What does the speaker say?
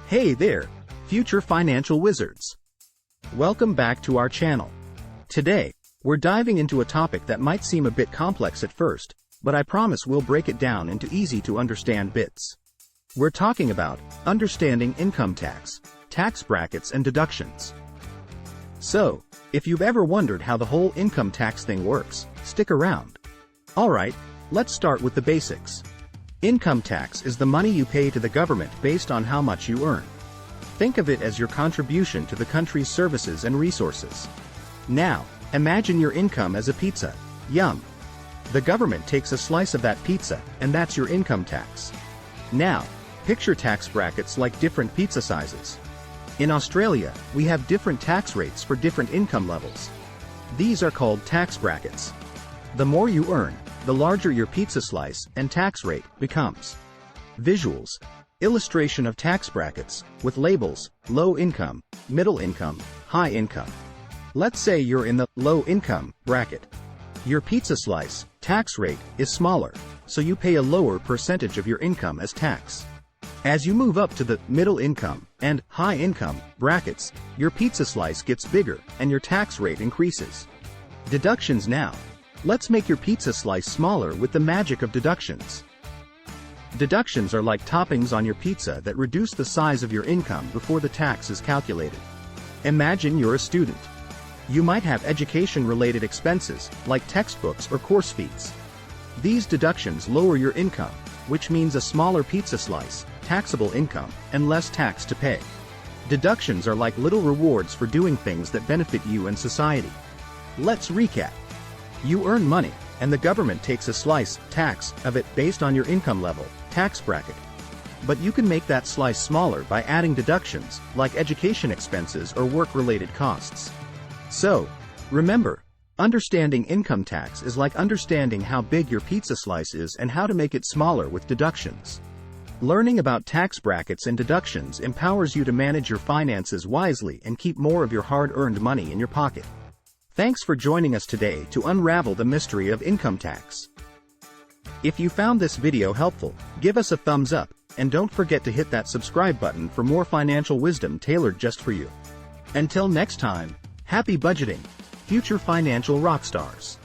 Hey there, future financial wizards. Welcome back to our channel. Today, we're diving into a topic that might seem a bit complex at first, but I promise we'll break it down into easy to understand bits. We're talking about understanding income tax, tax brackets and deductions. So, if you've ever wondered how the whole income tax thing works, stick around. Alright, let's start with the basics. Income tax is the money you pay to the government based on how much you earn. Think of it as your contribution to the country's services and resources. Now, imagine your income as a pizza. Yum! The government takes a slice of that pizza, and that's your income tax. Now, picture tax brackets like different pizza sizes. In Australia, we have different tax rates for different income levels. These are called tax brackets. The more you earn, the larger your pizza slice and tax rate becomes. Visuals. Illustration of tax brackets, with labels, low income, middle income, high income. Let's say you're in the low income bracket. Your pizza slice, tax rate, is smaller, so you pay a lower percentage of your income as tax. As you move up to the middle income and high income brackets, your pizza slice gets bigger and your tax rate increases. Deductions now. Let's make your pizza slice smaller with the magic of deductions. Deductions are like toppings on your pizza that reduce the size of your income before the tax is calculated. Imagine you're a student. You might have education-related expenses, like textbooks or course fees. These deductions lower your income, which means a smaller pizza slice, taxable income, and less tax to pay. Deductions are like little rewards for doing things that benefit you and society. Let's recap. You earn money, and the government takes a slice, tax, of it based on your income level, tax bracket. But you can make that slice smaller by adding deductions, like education expenses or work-related costs. So, remember, understanding income tax is like understanding how big your pizza slice is and how to make it smaller with deductions. Learning about tax brackets and deductions empowers you to manage your finances wisely and keep more of your hard-earned money in your pocket. Thanks for joining us today to unravel the mystery of income tax. If you found this video helpful, give us a thumbs up, and don't forget to hit that subscribe button for more financial wisdom tailored just for you. Until next time, happy budgeting, future financial rockstars.